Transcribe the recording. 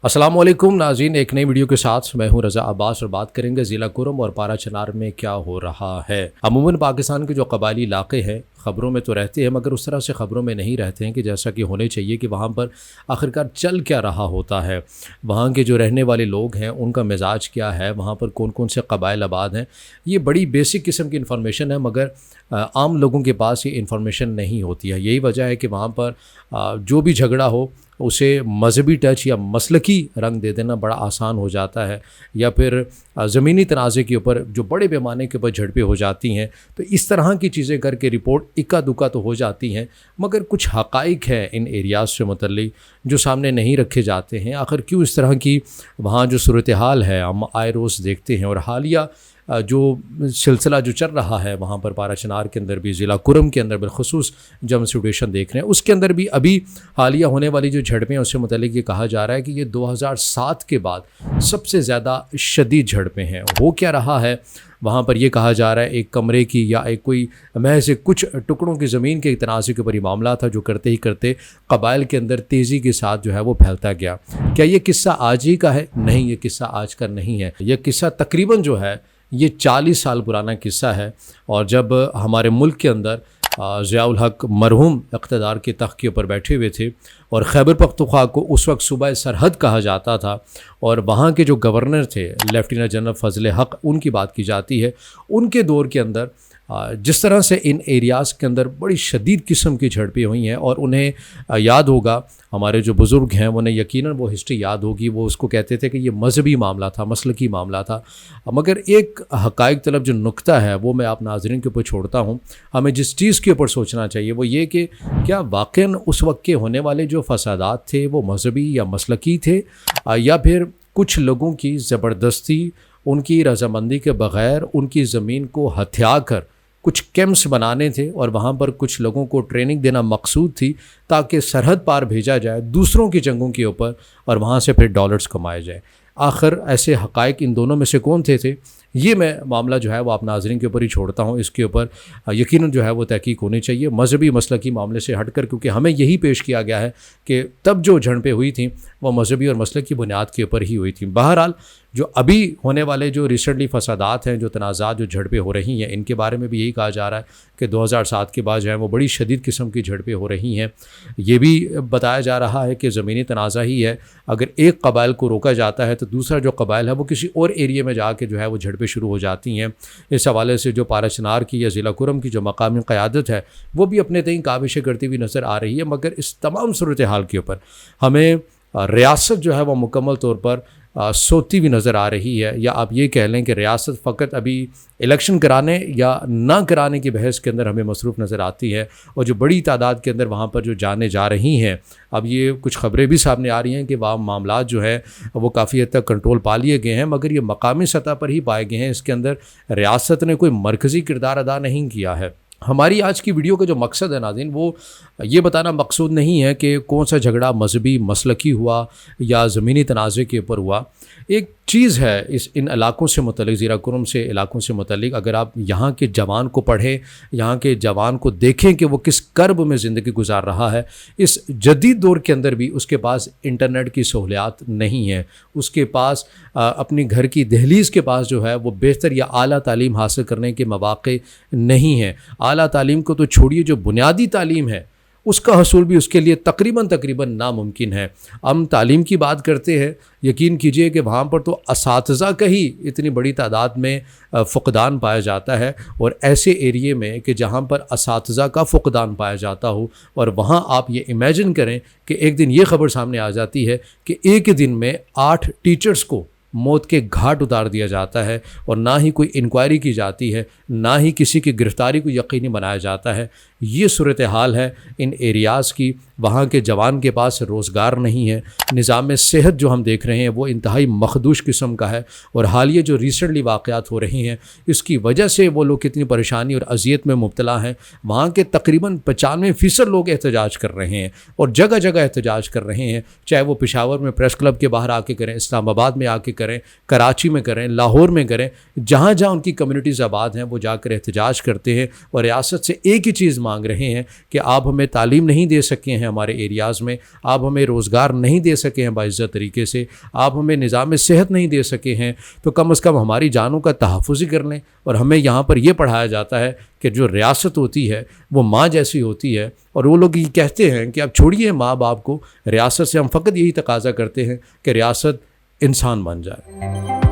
अस्सलाम वालेकुम नाज़रीन, एक नई वीडियो के साथ मैं हूं रज़ा अब्बास और बात करेंगे ज़िला कुरम और पारा चनार में क्या हो रहा है। अमूमन पाकिस्तान के जो कबायली इलाके हैं ख़बरों में तो रहते हैं, मगर उस तरह से ख़बरों में नहीं रहते हैं कि जैसा कि होने चाहिए कि वहाँ पर आखिरकार चल क्या रहा होता है, वहाँ के जो रहने वाले लोग हैं उनका मिजाज क्या है, वहाँ पर कौन कौन से कबाइल आबाद हैं। ये बड़ी बेसिक किस्म की इन्फॉर्मेशन है, मगर आम लोगों के पास ये इन्फॉर्मेशन नहीं होती है। यही वजह है कि वहाँ पर जो भी झगड़ा हो उसे मजहबी टच या मसलकी रंग दे देना बड़ा आसान हो जाता है, या फिर ज़मीनी तनाज़े के ऊपर जो बड़े पैमाने के ऊपर झड़पें हो जाती हैं, तो इस तरह की चीज़ें करके रिपोर्ट इक्का दुक्का तो हो जाती हैं, मगर कुछ हक़ाइक़ हैं इन एरियाज़ से मुतल्लिक़ जो सामने नहीं रखे जाते हैं। आखिर क्यों इस तरह की वहाँ जो सूरत हाल है हम आए रोज़ देखते हैं। और हालिया जो सिलसिला जो चल रहा है वहाँ पर पारा चनार के अंदर भी, ज़िला कुरम के अंदर बिलखुसूस जो हम सिचुएशन देख रहे हैं उसके अंदर भी अभी हालिया होने वाली जो झड़पें हैं उससे मुतल्लिक़ ये कहा जा रहा है कि ये 2007 के बाद सबसे ज़्यादा शदीद झड़पें हैं। हो क्या रहा है वहाँ पर, ये कहा जा रहा है एक कमरे की या एक कोई महज कुछ टुकड़ों की ज़मीन के तनाज़े के ऊपर ये मामला था, जो करते ही करते कबाइल के अंदर तेज़ी के साथ जो है वो फैलता गया। क्या ये किस्सा आज ही का है? नहीं, ये किस्सा आज का नहीं है। यह किस्सा तकरीबन जो है ये 40 साल पुराना किस्सा है। और जब हमारे मुल्क के अंदर ज़ियाउल हक मरहूम इक़्तिदार के तख्त के ऊपर बैठे हुए थे और खैबर पख्तूनख्वा को उस वक्त सूबा सरहद कहा जाता था, और वहाँ के जो गवर्नर थे लेफ्टिनेंट जनरल फजल हक, उनकी बात की जाती है, उनके दौर के अंदर जिस तरह से इन एरियाज़ के अंदर बड़ी शदीद किस्म की झड़पें हुई हैं। और उन्हें याद होगा, हमारे जो बुज़ुर्ग हैं उन्हें यकीनन वो हिस्ट्री याद होगी, वो उसको कहते थे कि ये मजहबी मामला था, मसलकी मामला था। मगर एक हक़ाइक़ तलब जो नुक्ता है वो मैं आप नाज़रीन के ऊपर छोड़ता हूँ। हमें जिस चीज़ के ऊपर सोचना चाहिए वो ये कि क्या वाक़ईन उस वक्त के होने वाले जो फसादात थे वो मजहबी या मसलकी थे, या फिर कुछ लोगों की ज़बरदस्ती, उनकी रजामंदी के बग़ैर उनकी ज़मीन को हथिया कर कुछ कैंप्स बनाने थे और वहाँ पर कुछ लोगों को ट्रेनिंग देना मकसूद थी ताकि सरहद पार भेजा जाए दूसरों की जंगों के ऊपर और वहाँ से फिर डॉलर्स कमाए जाए। आखिर ऐसे हक़ाइक़ इन दोनों में से कौन थे? ये मैं मामला जो है वो आप नाज़रीन के ऊपर ही छोड़ता हूँ। इसके ऊपर यकीनन जो है वो तहकीक होनी चाहिए मजहबी मसलकी मामले से हटकर, क्योंकि हमें यही पेश किया गया है कि तब जो झड़पें हुई थी वो मजहबी और मसलकी बुनियाद के ऊपर ही हुई थी। बहरहाल जो अभी होने वाले जो रिसेंटली फसादात हैं, जो तनाज़ात, जो झड़पें हो रही हैं, इनके बारे में भी यही कहा जा रहा है कि 2007 के बाद जो है वो बड़ी शदीद किस्म की झड़पें हो रही हैं। ये भी बताया जा रहा है कि ज़मीनी तनाज़ा ही है, अगर एक कबाइल को रोका जाता है तो दूसरा जो कबाइल है वो किसी और एरिया में जाके जो है वो झड़पें शुरू हो जाती हैं। इस हवाले से जो पारा चनार की या ज़िला कुरम की जो मकामी क़यादत है वो भी अपने तय काविशें करती हुई नज़र आ रही है। मगर इस तमाम सूरत हाल के ऊपर हमें रियासत जो है वह मुकम्मल तौर पर सोती हुई नज़र आ रही है, या आप ये कह लें कि रियासत फ़कत अभी इलेक्शन कराने या ना कराने की बहस के अंदर हमें मसरूफ़ नज़र आती है। और जो बड़ी तादाद के अंदर वहाँ पर जो जाने जा रही हैं, अब ये कुछ ख़बरें भी सामने आ रही हैं कि वहाँ मामलात जो है वो काफ़ी हद तक कंट्रोल पा लिए गए हैं, मगर ये मकामी सतह पर ही पाए गए हैं। इसके अंदर रियासत ने कोई मरकज़ी किरदार अदा नहीं किया है। हमारी आज की वीडियो का जो मकसद है नाज़रीन, वो ये बताना मकसूद नहीं है कि कौन सा झगड़ा मजहबी मसलकी हुआ या ज़मीनी तनाज़े के ऊपर हुआ। एक चीज़ है इन इलाकों से मुतल्लिक़, ज़िला कुरम से इलाकों से मुतल्लिक़, अगर आप यहाँ के जवान को पढ़ें, यहाँ के जवान को देखें कि वो किस कर्ब में ज़िंदगी गुजार रहा है, इस जदीद दौर के अंदर भी उसके पास इंटरनेट की सहूलियात नहीं है, उसके पास अपनी घर की दहलीज़ के पास जो है वो बेहतर या आला तालीम हासिल करने के मौक़े नहीं हैं। आला तालीम को तो छोड़िए, जो बुनियादी तालीम है उसका हसूल भी उसके लिए तकरीबन नामुमकिन है। हम तालीम की बात करते हैं, यकीन कीजिए कि वहाँ पर तो असातिज़ा का ही इतनी बड़ी तादाद में फ़ुक़दान पाया जाता है। और ऐसे एरिए में कि जहाँ पर असातिज़ा का फ़ुक़दान पाया जाता हो, और वहाँ आप ये इमेजिन करें कि एक दिन ये ख़बर सामने आ जाती है कि एक दिन में 8 टीचर्स को मौत के घाट उतार दिया जाता है, और ना ही कोई इंक्वायरी की जाती है, ना ही किसी की गिरफ़्तारी को यकीनी बनाया जाता है। ये सूरत हाल है इन एरियाज़ की। वहाँ के जवान के पास रोज़गार नहीं है, निज़ाम सेहत जो हम देख रहे हैं वो इंतहाई मखदूश किस्म का है। और हालिया जो रिसेंटली वाक़यात हो रही हैं इसकी वजह से वो लोग कितनी परेशानी और अज़ियत में मुब्तला हैं। वहाँ के तकरीबन 95% लोग एहतजाज कर रहे हैं और जगह जगह एहतजाज कर रहे हैं, चाहे वो पेशावर में प्रेस क्लब के बाहर आके करें, इस्लामाबाद में आके करें, कराची में करें, लाहौर में करें, जहाँ जहाँ उनकी कम्युनिटीज़ आबाद हैं वो जाकर एहतजाज करते हैं और रियासत से एक ही चीज़ मांग रहे हैं कि आप हमें तालीम नहीं दे सके हैं, ہیں ہمارے ایریاز میں، آپ ہمیں روزگار نہیں دے سکے ہیں باعزت طریقے سے، آپ ہمیں نظام صحت نہیں دے سکے ہیں، تو کم از کم ہماری جانوں کا تحفظ ہی کر لیں۔ اور ہمیں یہاں پر یہ پڑھایا جاتا ہے کہ جو ریاست ہوتی ہے وہ ماں جیسی ہوتی ہے، اور وہ لوگ یہ کہتے ہیں کہ اب چھوڑیے ماں باپ کو، ریاست سے ہم فقط یہی تقاضا کرتے ہیں کہ ریاست انسان بن جائے۔